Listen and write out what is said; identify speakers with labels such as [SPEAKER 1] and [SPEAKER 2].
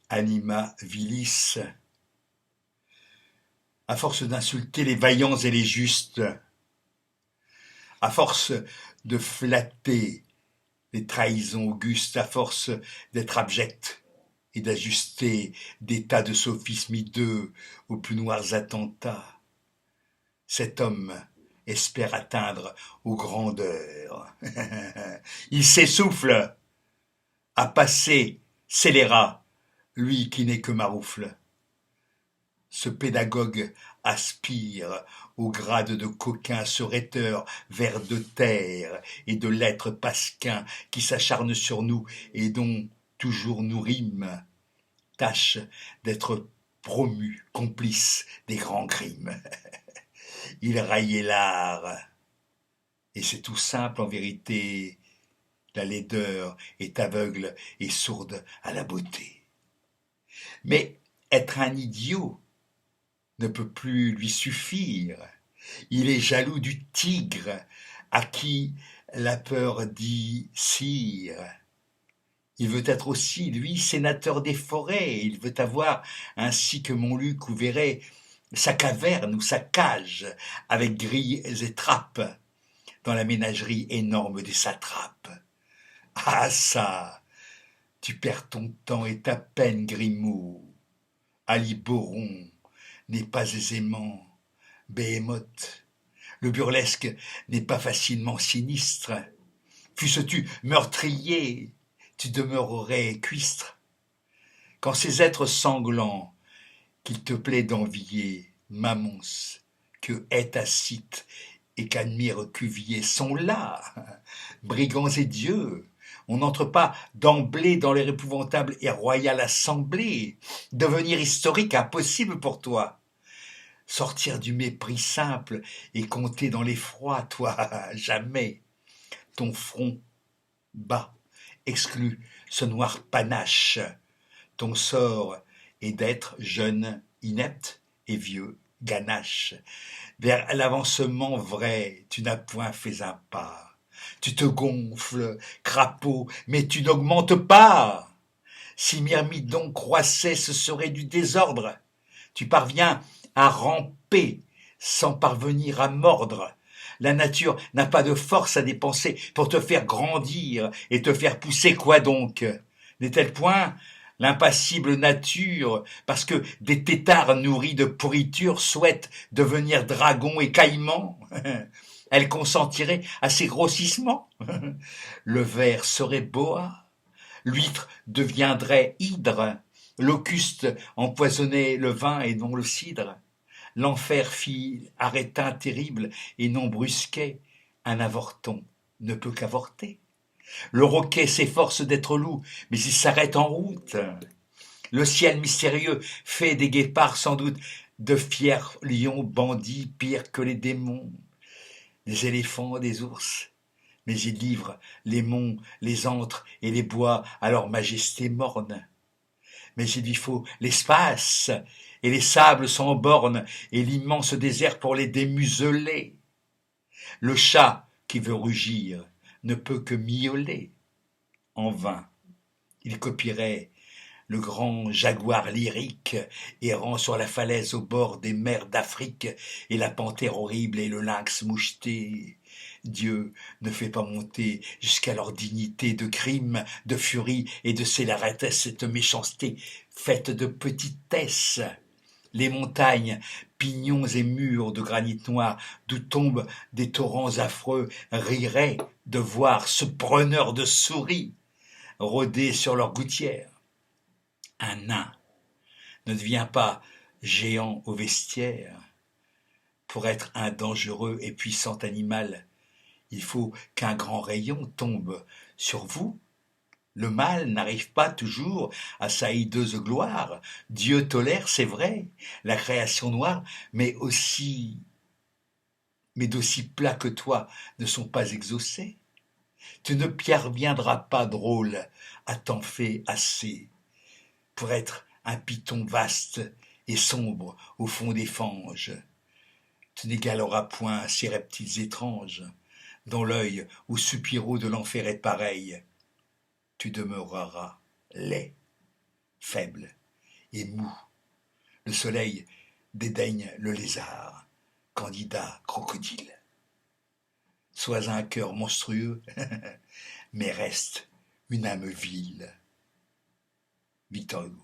[SPEAKER 1] Anima vilis. À force d'insulter les vaillants et les justes, à force de flatter les trahisons augustes, à force d'être abject et d'ajuster des tas de sophismes hideux aux plus noirs attentats, cet homme espère atteindre aux grandeurs. Il s'essouffle à passer scélérat, lui qui n'est que maroufle. Ce pédagogue aspire au grade de coquin, ce rhéteur vers de terre et de lettres pasquins qui s'acharne sur nous et dont toujours nous rime, tâche d'être promu, complice des grands crimes. Il raillait l'art, et c'est tout simple en vérité, la laideur est aveugle et sourde à la beauté. Mais être un idiot ne peut plus lui suffire. Il est jaloux du tigre à qui la peur dit sire. Il veut être aussi, lui, sénateur des forêts. Il veut avoir, ainsi que Montluc ou Véret, sa caverne ou sa cage, avec grilles et trappes, dans la ménagerie énorme des satrapes. Ah ça, tu perds ton temps et ta peine, Grimaud. Aliboron n'est pas aisément Béhémoth. Le burlesque n'est pas facilement sinistre. Fusses-tu meurtrier, tu demeurerais cuistre. Quand ces êtres sanglants qu'il te plaît d'envier, Mamos, que hait Tacite et qu'admire Cuvier, sont là, brigands et dieux. On n'entre pas d'emblée dans leur épouvantable et royale assemblée. Devenir historique, impossible pour toi. Sortir du mépris simple et compter dans l'effroi, toi, jamais. Ton front bas exclut ce noir panache. Ton sort est d'être jeune, inepte et vieux, ganache. Vers l'avancement vrai, tu n'as point fait un pas. Tu te gonfles, crapaud, mais tu n'augmentes pas. Si Myrmidon croissait, ce serait du désordre. Tu parviens à ramper sans parvenir à mordre. La nature n'a pas de force à dépenser pour te faire grandir et te faire pousser quoi donc? N'est-elle point l'impassible nature, parce que des têtards nourris de pourriture souhaitent devenir dragons et caïmans? Elle consentirait à ces grossissements? Le ver serait boa, l'huître deviendrait hydre, locuste empoisonnait le vin et non le cidre. L'enfer fit arrêtin terrible et non brusquet. Un avorton ne peut qu'avorter. Le roquet s'efforce d'être loup, mais il s'arrête en route. Le ciel mystérieux fait des guépards sans doute de fiers lions bandits pires que les démons, des éléphants, des ours. Mais il livre les monts, les antres et les bois à leur majesté morne. Mais il lui faut l'espace, et les sables sans bornes, et l'immense désert pour les démuseler. Le chat qui veut rugir ne peut que miauler. En vain, il copierait le grand jaguar lyrique errant sur la falaise au bord des mers d'Afrique, et la panthère horrible et le lynx moucheté. Dieu ne fait pas monter jusqu'à leur dignité de crime, de furie et de scélératesse cette méchanceté faite de petitesse. Les montagnes, pignons et murs de granit noir, d'où tombent des torrents affreux, riraient de voir ce preneur de souris rôder sur leurs gouttières. Un nain ne devient pas géant au vestiaire. Pour être un dangereux et puissant animal, il faut qu'un grand rayon tombe sur vous. Le mal n'arrive pas toujours à sa hideuse gloire. Dieu tolère, c'est vrai, la création noire, mais d'aussi plats que toi ne sont pas exaucés. Tu ne parviendras pas, drôle, à t'en faire assez pour être un python vaste et sombre au fond des fanges. Tu n'égaleras point ces reptiles étranges, dont l'œil aux soupiraux de l'enfer est pareil. Tu demeureras laid. faible et mou. Le soleil dédaigne le lézard, candidat crocodile. Sois un cœur monstrueux, mais reste une âme vile. Victor Hugo.